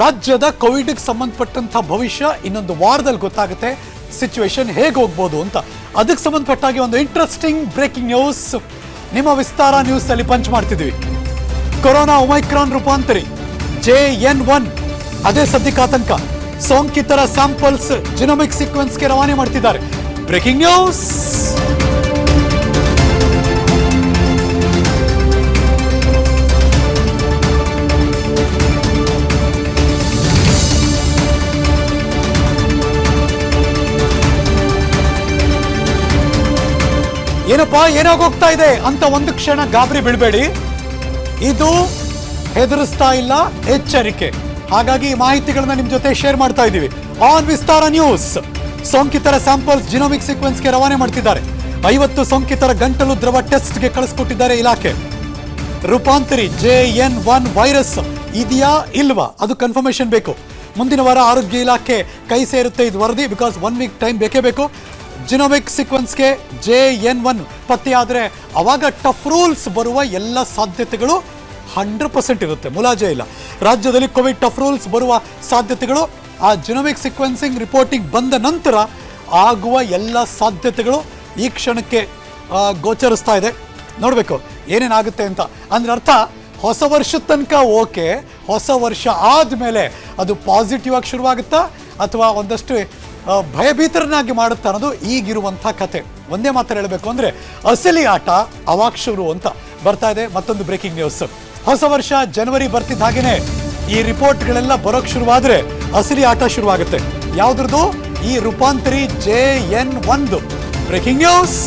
ರಾಜ್ಯದ ಕೋವಿಡ್ಗೆ ಸಂಬಂಧಪಟ್ಟಂತ ಭವಿಷ್ಯ ಇನ್ನೊಂದು ವಾರದಲ್ಲಿ ಗೊತ್ತಾಗುತ್ತೆ. ಸಿಚುವೇಶನ್ ಹೇಗೆ ಹೋಗ್ಬೋದು ಅಂತ ಅದಕ್ಕೆ ಸಂಬಂಧಪಟ್ಟಾಗಿ ಒಂದು ಇಂಟ್ರೆಸ್ಟಿಂಗ್ ಬ್ರೇಕಿಂಗ್ ನ್ಯೂಸ್ ನಿಮ್ಮ ವಿಸ್ತಾರ ನ್ಯೂಸ್ ಅಲ್ಲಿ ಪಂಚ್ ಮಾಡ್ತಿದ್ವಿ. ಕೊರೋನಾ ಒಮೈಕ್ರಾನ್ ರೂಪಾಂತರಿ JN1 ಅದೇ ಸದ್ಯಕ್ಕೆ ಆತಂಕ. ಸೋಂಕಿತರ ಸ್ಯಾಂಪಲ್ಸ್ ಜಿನೋಮಿಕ್ ಸೀಕ್ವೆನ್ಸ್ಗೆ ರವಾನೆ ಮಾಡ್ತಿದ್ದಾರೆ. Breaking news. ಏನಪ್ಪಾ ಏನಾಗೋಗ್ತಾ ಇದೆ ಅಂತ ಒಂದು ಕ್ಷಣ ಗಾಬರಿ ಬಿಡಬೇಡಿ. ಇದು ಹೆದರಿಸ್ತಾ ಇಲ್ಲ, ಎಚ್ಚರಿಕೆ. ಹಾಗಾಗಿ ಈ ಮಾಹಿತಿಗಳನ್ನ ನಿಮ್ ಜೊತೆ ಶೇರ್ ಮಾಡ್ತಾ ಇದ್ದೀವಿ ಆನ್ ವಿಸ್ತಾರ ನ್ಯೂಸ್. ಸೋಂಕಿತರ ಸ್ಯಾಂಪಲ್ಸ್ ಜಿನೋಮಿಕ್ ಸೀಕ್ವೆನ್ಸ್ಗೆ ರವಾನೆ ಮಾಡ್ತಿದ್ದಾರೆ. 50 ಸೋಂಕಿತರ ಗಂಟಲು ದ್ರವ ಟೆಸ್ಟ್ಗೆ ಕಳಿಸ್ಕೊಟ್ಟಿದ್ದಾರೆ ಇಲಾಖೆ. ರೂಪಾಂತರಿ JN1 ವೈರಸ್ ಇದೆಯಾ ಇಲ್ವಾ ಅದು ಕನ್ಫರ್ಮೇಶನ್ ಬೇಕು. ಮುಂದಿನ ವಾರ ಆರೋಗ್ಯ ಇಲಾಖೆ ಕೈ ಸೇರುತ್ತೆ ಇದು ವರದಿ. ಬಿಕಾಸ್ 1 ವೀಕ್ ಟೈಮ್ ಬೇಕೇ ಬೇಕು. ಜಿನೋಮಿಕ್ ಸೀಕ್ವೆನ್ಸ್ಗೆ JN1 ಪತ್ತೆಯಾದರೆ ಅವಾಗ ಟಫ್ ರೂಲ್ಸ್ ಬರುವ ಎಲ್ಲ ಸಾಧ್ಯತೆಗಳು 100% ಇರುತ್ತೆ, ಮುಲಾಜೆ ಇಲ್ಲ. ರಾಜ್ಯದಲ್ಲಿ ಕೋವಿಡ್ ಟಫ್ ರೂಲ್ಸ್ ಬರುವ ಸಾಧ್ಯತೆಗಳು ಆ ಜಿನೋಮಿಕ್ ಸೀಕ್ವೆನ್ಸಿಂಗ್ ರಿಪೋರ್ಟಿಂಗ್ ಬಂದ ನಂತರ ಆಗುವ ಎಲ್ಲ ಸಾಧ್ಯತೆಗಳು ಈ ಕ್ಷಣಕ್ಕೆ ಗೋಚರಿಸ್ತಾ ಇದೆ. ನೋಡಬೇಕು ಏನೇನಾಗುತ್ತೆ ಅಂತ. ಅಂದ್ರೆ ಅರ್ಥ ಹೊಸ ವರ್ಷದ ತನಕ ಓಕೆ, ಹೊಸ ವರ್ಷ ಆದಮೇಲೆ ಅದು ಪಾಸಿಟಿವ್ ಆಗಿ ಶುರುವಾಗುತ್ತಾ ಅಥವಾ ಒಂದಷ್ಟು ಭಯಭೀತರನ್ನಾಗಿ ಮಾಡುತ್ತಾ ಅನ್ನೋದು ಈಗಿರುವಂಥ ಕತೆ. ಒಂದೇ ಮಾತ್ರ ಹೇಳಬೇಕು ಅಂದರೆ ಅಸಲಿ ಆಟ ಅವಾಗ ಶುರು ಅಂತ ಬರ್ತಾ ಇದೆ. ಮತ್ತೊಂದು ಬ್ರೇಕಿಂಗ್ ನ್ಯೂಸ್. ಹೊಸ ವರ್ಷ ಜನವರಿ ಬರ್ತಿದ್ದ ಹಾಗೇನೆ ಈ ರಿಪೋರ್ಟ್ಗಳೆಲ್ಲ ಬರೋಕ್ಕೆ ಶುರುವಾದರೆ ಅಸಲಿ ಆಟ ಶುರುವಾಗುತ್ತೆ. ಯಾವುದ್ರದ್ದು? ಈ ರೂಪಾಂತರಿ JN1. Breaking news.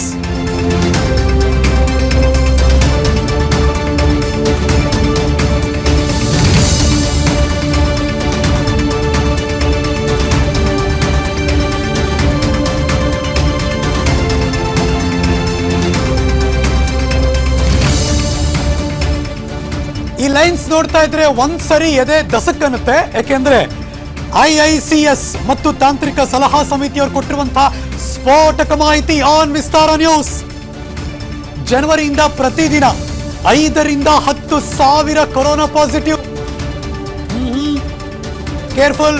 ಈ ಲೈನ್ಸ್ ನೋಡ್ತಾ ಇದ್ರೆ ಒಂದ್ಸರಿ ಎದೆ ದಸಕ್ ಅನ್ನುತ್ತೆ. ಯಾಕೆಂದ್ರೆ IICS ಮತ್ತು ತಾಂತ್ರಿಕ ಸಲಹಾ ಸಮಿತಿಯವರು ಕೊಟ್ಟಿರುವಂತಹ ಸ್ಫೋಟಕ ಮಾಹಿತಿ ಆನ್ ವಿಸ್ತಾರ ನ್ಯೂಸ್. ಜನವರಿಯಿಂದ ಪ್ರತಿದಿನ 5ರಿಂದ 10,000 ಕೊರೋನಾ ಪಾಸಿಟಿವ್. ಕೇರ್ಫುಲ್,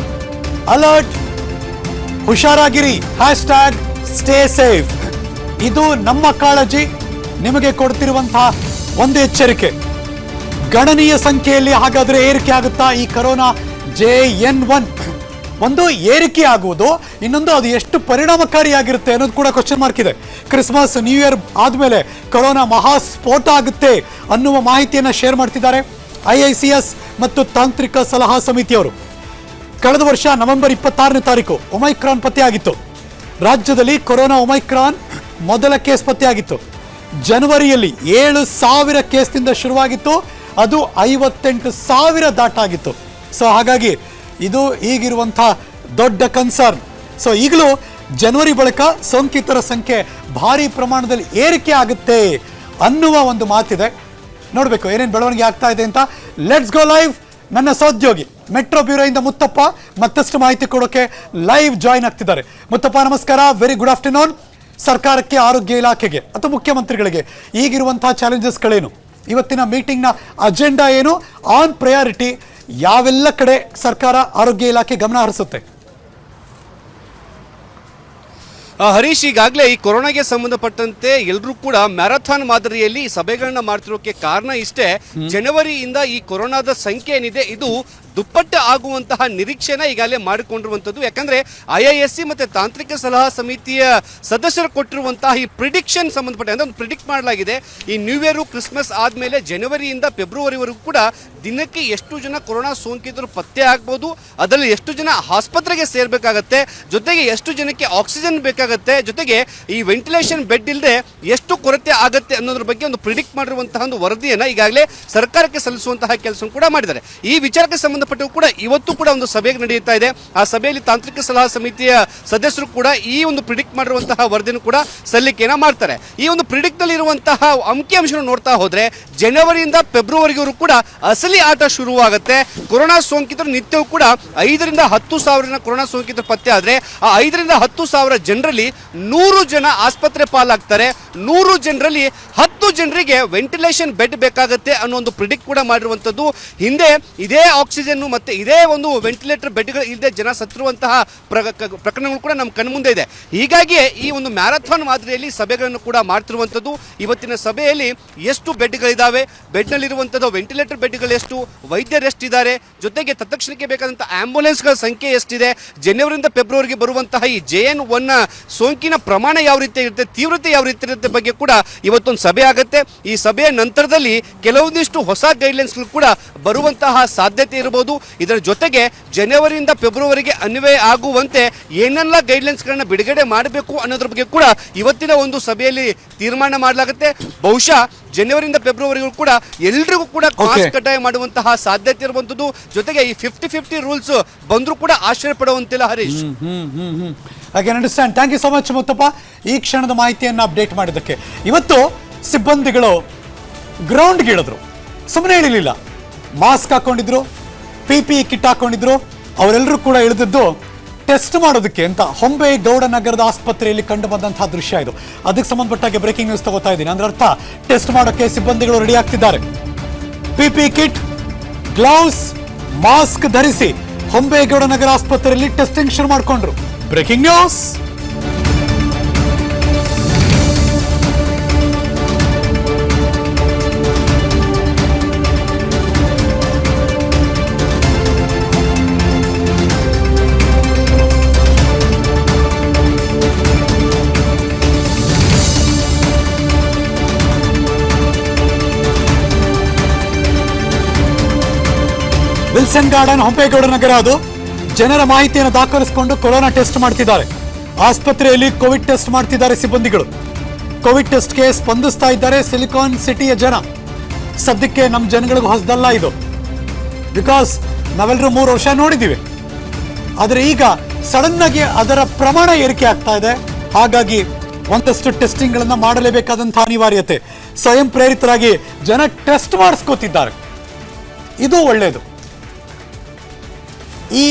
ಅಲರ್ಟ್, ಹುಷಾರಾಗಿರಿ, #ಸ್ಟೇ ಸೇಫ್. ಇದು ನಮ್ಮ ಕಾಳಜಿ ನಿಮಗೆ ಕೊಡ್ತಿರುವಂತಹ ಒಂದು ಎಚ್ಚರಿಕೆ. ಗಣನೀಯ ಸಂಖ್ಯೆಯಲ್ಲಿ ಹಾಗಾದ್ರೆ ಏರಿಕೆ ಆಗುತ್ತಾ ಈ ಕೊರೋನಾ JN1? ಒಂದು ಏರಿಕೆ ಆಗುವುದು, ಇನ್ನೊಂದು ಅದು ಎಷ್ಟು ಪರಿಣಾಮಕಾರಿಯಾಗಿರುತ್ತೆ ಅನ್ನೋದು ಕೂಡ ಕ್ವಶನ್ ಮಾರ್ಕ್ ಇದೆ. ಕ್ರಿಸ್ಮಸ್ ನ್ಯೂ ಇಯರ್ ಆದಮೇಲೆ ಕೊರೋನಾ ಮಹಾಸ್ಫೋಟ ಆಗುತ್ತೆ ಅನ್ನುವ ಮಾಹಿತಿಯನ್ನು ಶೇರ್ ಮಾಡ್ತಿದ್ದಾರೆ IICS ಮತ್ತು ತಾಂತ್ರಿಕ ಸಲಹಾ ಸಮಿತಿಯವರು. ಕಳೆದ ವರ್ಷ ನವೆಂಬರ್ 26ನೇ ತಾರೀಕು ಒಮೈಕ್ರಾನ್ ಪತ್ತೆಯಾಗಿತ್ತು. ರಾಜ್ಯದಲ್ಲಿ ಕೊರೋನಾ ಒಮೈಕ್ರಾನ್ ಮೊದಲ ಕೇಸ್ ಪತ್ತೆಯಾಗಿತ್ತು. ಜನವರಿಯಲ್ಲಿ 7,000 ಕೇಸ್ನಿಂದ ಶುರುವಾಗಿತ್ತು, ಅದು 58,000 ದಾಟಾಗಿತ್ತು. ಸೊ ಹಾಗಾಗಿ ಇದು ಈಗಿರುವಂಥ ದೊಡ್ಡ ಕನ್ಸರ್ನ್. ಸೊ ಈಗಲೂ ಜನವರಿ ಬಳಿಕ ಸೋಂಕಿತರ ಸಂಖ್ಯೆ ಭಾರಿ ಪ್ರಮಾಣದಲ್ಲಿ ಏರಿಕೆ ಆಗುತ್ತೆ ಅನ್ನುವ ಒಂದು ಮಾತಿದೆ. ನೋಡಬೇಕು ಏನೇನು ಬೆಳವಣಿಗೆ ಆಗ್ತಾ ಇದೆ ಅಂತ. Let's go live. ನನ್ನ ಸಹೋದ್ಯೋಗಿ ಮೆಟ್ರೋ ಬ್ಯೂರೋಯಿಂದ ಮುತ್ತಪ್ಪ ಮತ್ತಷ್ಟು ಮಾಹಿತಿ ಕೊಡೋಕೆ ಲೈವ್ ಜಾಯಿನ್ ಆಗ್ತಿದ್ದಾರೆ. ಮುತ್ತಪ್ಪ ನಮಸ್ಕಾರ, ವೆರಿ ಗುಡ್ ಆಫ್ಟರ್ನೂನ್. ಸರ್ಕಾರಕ್ಕೆ, ಆರೋಗ್ಯ ಇಲಾಖೆಗೆ ಅಥವಾ ಮುಖ್ಯಮಂತ್ರಿಗಳಿಗೆ ಈಗಿರುವಂತಹ ಚಾಲೆಂಜಸ್ಗಳೇನು? ಇವತ್ತಿನ ಮೀಟಿಂಗ್ನ ಅಜೆಂಡಾ ಏನು? ಆನ್ ಪ್ರಯಾರಿಟಿ ಯಾವೆಲ್ಲ ಕಡೆ ಸರ್ಕಾರ ಆರೋಗ್ಯ ಇಲಾಖೆ ಗಮನ ಹರಿಸುತ್ತೆ? ಹರೀಶ್, ಈಗಾಗಲೇ ಈ ಕೊರೋನಾಗೆ ಸಂಬಂಧಪಟ್ಟಂತೆ ಎಲ್ಲರೂ ಕೂಡ ಮ್ಯಾರಥಾನ್ ಮಾದರಿಯಲ್ಲಿ ಸಭೆಗಳನ್ನ ಮಾಡ್ತಿರೋಕೆ ಕಾರಣ ಇಷ್ಟೇ. ಜನವರಿಯಿಂದ ಈ ಕೊರೋನಾದ ಸಂಖ್ಯೆ ಏನಿದೆ ಇದು ದುಪ್ಪಟ್ಟು ಆಗುವಂತಹ ನಿರೀಕ್ಷೆನ ಈಗಾಗಲೇ ಮಾಡಿಕೊಂಡಿರುವಂಥದ್ದು. ಯಾಕಂದ್ರೆ IISc ಮತ್ತೆ ತಾಂತ್ರಿಕ ಸಲಹಾ ಸಮಿತಿಯ ಸದಸ್ಯರು ಕೊಟ್ಟಿರುವಂತಹ ಈ ಪ್ರಿಡಿಕ್ಷನ್ ಸಂಬಂಧಪಟ್ಟ ಅಂದ್ರೆ ಪ್ರಿಡಿಕ್ಟ್ ಮಾಡಲಾಗಿದೆ. ಈ ನ್ಯೂ ಇಯರ್ ಕ್ರಿಸ್ಮಸ್ ಆದಮೇಲೆ ಜನವರಿಯಿಂದ ಫೆಬ್ರವರಿವರೆಗೂ ಕೂಡ ದಿನಕ್ಕೆ ಎಷ್ಟು ಜನ ಕೊರೋನಾ ಸೋಂಕಿತರು ಪತ್ತೆ ಆಗ್ಬೋದು, ಅದರಲ್ಲಿ ಎಷ್ಟು ಜನ ಆಸ್ಪತ್ರೆಗೆ ಸೇರ್ಬೇಕಾಗತ್ತೆ, ಜೊತೆಗೆ ಎಷ್ಟು ಜನಕ್ಕೆ ಆಕ್ಸಿಜನ್ ಬೇಕಾಗುತ್ತೆ, ಜೊತೆಗೆ ಈ ವೆಂಟಿಲೇಷನ್ ಬೆಡ್ ಇಲ್ಲದೆ ಎಷ್ಟು ಕೊರತೆ ಆಗುತ್ತೆ ಅನ್ನೋದ್ರ ಬಗ್ಗೆ ಒಂದು ಪ್ರಿಡಿಕ್ಟ್ ಮಾಡಿರುವಂತಹ ಒಂದು ವರದಿಯನ್ನ ಈಗಾಗಲೇ ಸರ್ಕಾರಕ್ಕೆ ಸಲ್ಲಿಸುವಂತಹ ಕೆಲಸ ಕೂಡ ಮಾಡಿದ್ದಾರೆ. ಈ ವಿಚಾರಕ್ಕೆ ಸಂಬಂಧಪಟ್ಟ ಕೂಡ ಇವತ್ತು ಕೂಡ ಒಂದು ಸಭೆ ನಡೆಯುತ್ತಾ ಇದೆ. ಆ ಸಭೆಯಲ್ಲಿ ತಾಂತ್ರಿಕ ಸಲಹಾ ಸಮಿತಿಯ ಸದಸ್ಯರು ಕೂಡ ಈ ಒಂದು ಪ್ರಿಡಿಕ್ಟ್ ಮಾಡಿರುವಂತಹ ವರದಿಯನ್ನು ಕೂಡ ಸಲ್ಲಿಕೆಯನ್ನ ಮಾಡ್ತಾರೆ. ಈ ಒಂದು ಪ್ರಿಡಿಕ್ಟ್ ನಲ್ಲಿ ಇರುವಂತಹ ಅಂಕಿಅಂಶ ನೋಡ್ತಾ ಹೋದ್ರೆ ಜನವರಿಯಿಂದ ಫೆಬ್ರವರಿವರೆಗೂ ಕೂಡ ಅಸಲಿ ಆಟ ಶುರುವಾಗುತ್ತೆ. ಕೊರೋನಾ ಸೋಂಕಿತರು ನಿತ್ಯವೂ ಕೂಡ 5ರಿಂದ 10,000 ಕೊರೋನಾ ಸೋಂಕಿತರು ಪತ್ತೆ ಆದ್ರೆ ಆ 5ರಿಂದ 10,000 ಜನರಲ್ಲಿ 100 ಜನ ಆಸ್ಪತ್ರೆ ಪಾಲಾಗ್ತಾರೆ. 100 ಜನರಲ್ಲಿ 10 ಜನರಿಗೆ ವೆಂಟಿಲೇಷನ್ ಬೆಡ್ ಬೇಕಾಗುತ್ತೆ ಅನ್ನೋ ಒಂದು ಪ್ರಿಡಿಕ್ಟ್ ಕೂಡ ಮಾಡಿರುವಂಥದ್ದು. ಹಿಂದೆ ಇದೇ ಆಕ್ಸಿಜನ್ ಮತ್ತೆ ಇದೇ ಒಂದು ವೆಂಟಿಲೇಟರ್ ಬೆಡ್ಗಳು ಇಲ್ಲದೆ ಜನ ಸತ್ತಿರುವಂತಹ ಪ್ರಕರಣಗಳು ಕೂಡ ನಮ್ಮ ಕಣ್ಮುಂದೆ ಇದೆ. ಹೀಗಾಗಿ ಈ ಒಂದು ಮ್ಯಾರಥಾನ್ ಮಾದರಿಯಲ್ಲಿ ಸಭೆಗಳನ್ನು ಕೂಡ ಮಾಡ್ತಿರುವಂಥದ್ದು. ಇವತ್ತಿನ ಸಭೆಯಲ್ಲಿ ಎಷ್ಟು ಬೆಡ್ಗಳಿದ್ದಾವೆ, ಬೆಡ್ನಲ್ಲಿರುವಂಥದ್ದು ವೆಂಟಿಲೇಟರ್ ಬೆಡ್ಗಳು ಎಷ್ಟು, ವೈದ್ಯರು ಎಷ್ಟಿದ್ದಾರೆ, ಜೊತೆಗೆ ತತ್ಕ್ಷಣಕ್ಕೆ ಬೇಕಾದಂಥ ಆಂಬ್ಯುಲೆನ್ಸ್ಗಳ ಸಂಖ್ಯೆ ಎಷ್ಟಿದೆ, ಜನವರಿಂದ ಫೆಬ್ರವರಿಗೆ ಬರುವಂತಹ ಈ JN1 ಸೋಂಕಿನ ಪ್ರಮಾಣ ಯಾವ ರೀತಿ ಇರುತ್ತೆ, ತೀವ್ರತೆ ಯಾವ ರೀತಿ ಇರುತ್ತೆ ಬಗ್ಗೆ ಕೂಡ ಇವತ್ತೊಂದು ಸಭೆ ಆಗುತ್ತೆ. ಈ ಸಭೆಯ ನಂತರದಲ್ಲಿ ಕೆಲವೊಂದಿಷ್ಟು ಹೊಸ ಗೈಡ್ಲೈನ್ಸ್ಗಳು ಕೂಡ ಬರುವಂತಹ ಸಾಧ್ಯತೆ ಇರಬಹುದು. ಇದರ ಜೊತೆಗೆ ಜನವರಿಯಿಂದ ಫೆಬ್ರವರಿಗೆ ಅನ್ವಯ ಆಗುವಂತೆ ಏನೆಲ್ಲ ಗೈಡ್ಲೈನ್ಸ್ಗಳನ್ನ ಬಿಡುಗಡೆ ಮಾಡಬೇಕು ಅನ್ನೋದ್ರ ಬಗ್ಗೆ ಕೂಡ ಇವತ್ತಿನ ಒಂದು ಸಭೆಯಲ್ಲಿ ತೀರ್ಮಾನ ಮಾಡಲಾಗುತ್ತೆ. ಬಹುಶಃ ಜನವರಿಯಿಂದ ಫೆಬ್ರವರಿಗೂ ಕೂಡ ಎಲ್ರಿಗೂ ಕೂಡ ಮಾಸ್ಕ್ ಕಡ್ಡಾಯ ಮಾಡುವಂತಹ ಸಾಧ್ಯತೆ ಇರುವಂತದ್ದು. ಜೊತೆಗೆ ಈ 50-50 ರೂಲ್ಸ್ ಬಂದರೂ ಕೂಡ ಆಶ್ಚರ್ಯ ಪಡುವಂತಿಲ್ಲ Harish. I can understand. Thank you so much Muttappa, ಈ ಕ್ಷಣದ ಮಾಹಿತಿಯನ್ನು ಅಪ್ಡೇಟ್ ಮಾಡಿದ್ದಕ್ಕೆ. ಇವತ್ತು ಸಿಬ್ಬಂದಿಗಳು ಗ್ರೌಂಡ್ಗೆ ಇಳಿದ್ರು, ಸುಮ್ಮನೆ ಇಳಿಲಿಲ್ಲ, ಮಾಸ್ಕ್ ಹಾಕೊಂಡಿದ್ರು, PPE ಕಿಟ್ ಹಾಕೊಂಡಿದ್ರು. ಅವರೆಲ್ಲರೂ ಕೂಡ ಇಳಿದಿದ್ದು ಟೆಸ್ಟ್ ಮಾಡೋದಕ್ಕೆ ಅಂತ ಹೊಂಬೇಗೌಡ ನಗರದ ಆಸ್ಪತ್ರೆಯಲ್ಲಿ ಕಂಡು ಬಂದಂತಹ ದೃಶ್ಯ ಇದು. ಅದಕ್ಕೆ ಸಂಬಂಧಪಟ್ಟಾಗೆ ಬ್ರೇಕಿಂಗ್ ನ್ಯೂಸ್ ತಗೋತಾ ಇದ್ದೀನಿ. ಅಂದ್ರೆ ಅರ್ಥ, ಟೆಸ್ಟ್ ಮಾಡೋಕ್ಕೆ ಸಿಬ್ಬಂದಿಗಳು ರೆಡಿ ಆಗ್ತಿದ್ದಾರೆ. PPE ಕಿಟ್, ಗ್ಲೌಸ್, ಮಾಸ್ಕ್ ಧರಿಸಿ ಹೊಂಬೇಗೌಡ ನಗರ ಆಸ್ಪತ್ರೆಯಲ್ಲಿ ಟೆಸ್ಟಿಂಗ್ ಶುರು ಮಾಡಿಕೊಂಡ್ರು. Breaking news. Wilson garden, Hombegowda Nagar. ಅದು ಜನರ ಮಾಹಿತಿಯನ್ನು ದಾಖಲಿಸಿಕೊಂಡು ಕೊರೋನಾ ಟೆಸ್ಟ್ ಮಾಡ್ತಿದ್ದಾರೆ. ಆಸ್ಪತ್ರೆಯಲ್ಲಿ ಕೋವಿಡ್ ಟೆಸ್ಟ್ ಮಾಡ್ತಿದ್ದಾರೆ ಸಿಬ್ಬಂದಿಗಳು. ಕೋವಿಡ್ ಟೆಸ್ಟ್ಗೆ ಸ್ಪಂದಿಸ್ತಾ ಇದ್ದಾರೆ ಸಿಲಿಕಾನ್ ಸಿಟಿಯ ಜನ. ಸದ್ಯಕ್ಕೆ ನಮ್ಮ ಜನಗಳಿಗೆ ಹೊಸದಲ್ಲ ಇದು, ಬಿಕಾಸ್ ನಾವೆಲ್ಲರೂ 3 ವರ್ಷ ನೋಡಿದ್ದೀವಿ. ಆದರೆ ಈಗ ಸಡನ್ ಆಗಿ ಅದರ ಪ್ರಮಾಣ ಏರಿಕೆ ಆಗ್ತಾ ಇದೆ. ಹಾಗಾಗಿ ಒಂದಷ್ಟು ಟೆಸ್ಟಿಂಗ್ಗಳನ್ನು ಮಾಡಲೇಬೇಕಾದಂತಹ ಅನಿವಾರ್ಯತೆ. ಸ್ವಯಂ ಪ್ರೇರಿತರಾಗಿ ಜನ ಟೆಸ್ಟ್ ಮಾಡಿಸ್ಕೋತಿದ್ದಾರೆ. ಇದು ಒಳ್ಳೆಯದು. ಈ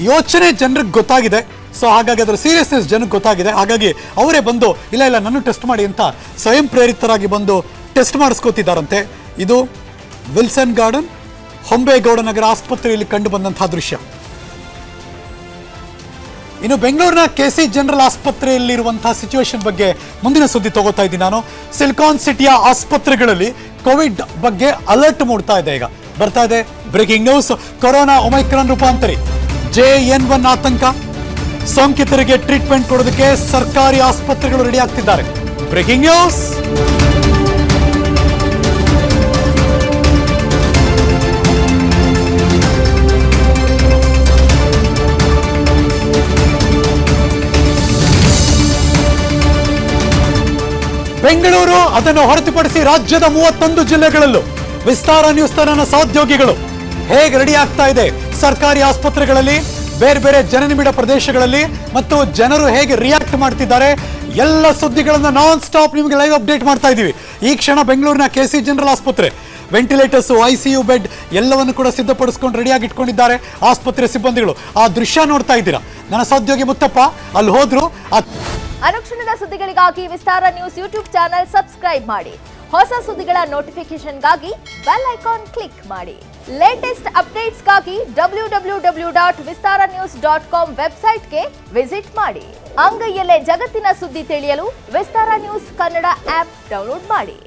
ಯೋಚನೆ ಜನರಿಗೆ ಗೊತ್ತಾಗಿದೆ. ಸೊ ಹಾಗಾಗಿ ಅದರ ಸೀರಿಯಸ್ನೆಸ್ ಜನಕ್ಕೆ ಗೊತ್ತಾಗಿದೆ. ಹಾಗಾಗಿ ಅವರೇ ಬಂದು ಇಲ್ಲ ನನ್ನ ಟೆಸ್ಟ್ ಮಾಡಿ ಅಂತ ಸ್ವಯಂ ಪ್ರೇರಿತರಾಗಿ ಬಂದು ಟೆಸ್ಟ್ ಮಾಡಿಸ್ಕೋತಿದ್ದಾರಂತೆ. ಇದು ವಿಲ್ಸನ್ ಗಾರ್ಡನ್, ಹೊಂಬೇಗೌಡ ನಗರ ಆಸ್ಪತ್ರೆಯಲ್ಲಿ ಕಂಡು ಬಂದಂತಹ ದೃಶ್ಯ. ಇನ್ನು ಬೆಂಗಳೂರಿನ KC ಜನರಲ್ ಆಸ್ಪತ್ರೆಯಲ್ಲಿರುವಂತಹ ಸಿಚುವೇಶನ್ ಬಗ್ಗೆ ಮುಂದಿನ ಸುದ್ದಿ ತಗೋತಾ ಇದ್ದೀನಿ ನಾನು. ಸಿಲಿಕಾನ್ ಸಿಟಿಯ ಆಸ್ಪತ್ರೆಗಳಲ್ಲಿ ಕೋವಿಡ್ ಬಗ್ಗೆ ಅಲರ್ಟ್ ಮೂಡ್ತಾ ಇದೆ. ಈಗ ಬರ್ತಾ ಇದೆ ಬ್ರೇಕಿಂಗ್ ನ್ಯೂಸ್. ಕೊರೋನಾ ಒಮೈಕ್ರಾನ್ ರೂಪಾಂತರಿ, JN1 ಆತಂಕ. ಸೋಂಕಿತರಿಗೆ ಟ್ರೀಟ್ಮೆಂಟ್ ಕೊಡೋದಕ್ಕೆ ಸರ್ಕಾರಿ ಆಸ್ಪತ್ರೆಗಳು ರೆಡಿ ಆಗ್ತಿದ್ದಾರೆ. Breaking news. ಬೆಂಗಳೂರು, ಅದನ್ನು ಹೊರತುಪಡಿಸಿ ರಾಜ್ಯದ 31 ಜಿಲ್ಲೆಗಳಲ್ಲೂ ವಿಸ್ತಾರ ನ್ಯೂಸ್ ತನ್ನ ಸಹೋದ್ಯೋಗಿಗಳು ಹೇಗೆ ರೆಡಿ ಆಗ್ತಾ ಇದೆ ಸರ್ಕಾರಿ ಆಸ್ಪತ್ರೆಗಳಲ್ಲಿ, ಬೇರೆ ಬೇರೆ ಜನನಿಬಿಡ ಪ್ರದೇಶಗಳಲ್ಲಿ, ಮತ್ತು ಜನರು ಹೇಗೆ ರಿಯಾಕ್ಟ್ ಮಾಡ್ತಿದ್ದಾರೆ, ಎಲ್ಲ ಸುದ್ದಿಗಳನ್ನು ನಾನ್ ಸ್ಟಾಪ್ ನಿಮಗೆ ಲೈವ್ ಅಪ್ಡೇಟ್ ಮಾಡ್ತಾ ಇದ್ದೀವಿ. ಈ ಕ್ಷಣ ಬೆಂಗಳೂರಿನ KC ಜನರಲ್ ಆಸ್ಪತ್ರೆ ವೆಂಟಿಲೇಟರ್ಸ್, ICU ಬೆಡ್ ಎಲ್ಲವನ್ನು ಕೂಡ ಸಿದ್ಧಪಡಿಸ್ಕೊಂಡು ರೆಡಿಯಾಗಿ ಇಟ್ಕೊಂಡಿದ್ದಾರೆ ಆಸ್ಪತ್ರೆ ಸಿಬ್ಬಂದಿಗಳು. ಆ ದೃಶ್ಯ ನೋಡ್ತಾ ಇದ್ದೀರಾ. ನನ್ನ ಸಹೋದ್ಯೋಗಿ ಮುತ್ತಪ್ಪ ಅಲ್ಲಿ ಹೋದ್ರು. ಅನುಕ್ಷಣದ ಸುದ್ದಿಗಳಿಗಾಗಿ ವಿಸ್ತಾರ ನ್ಯೂಸ್ ಯೂಟ್ಯೂಬ್ ಚಾನೆಲ್ ಸಬ್ಸ್ಕ್ರೈಬ್ ಮಾಡಿ. ಹೊಸ ಸುದ್ದಿಗಳ ನೋಟಿಫಿಕೇಶನ್ಗಾಗಿ ಬೆಲ್ ಐಕಾನ್ ಕ್ಲಿಕ್ ಮಾಡಿ. ಲೇಟೆಸ್ಟ್ ಅಪ್ಡೇಟ್ಸ್ಗಾಗಿ www.vistaranews.com ವೆಬ್ಸೈಟ್ಗೆ ವಿಸಿಟ್ ಮಾಡಿ. ಅಂಗೈಯಲ್ಲೇ ಜಗತ್ತಿನ ಸುದ್ದಿ ತಿಳಿಯಲು ವಿಸ್ತಾರ ನ್ಯೂಸ್ ಕನ್ನಡ ಆಪ್ ಡೌನ್ಲೋಡ್ ಮಾಡಿ.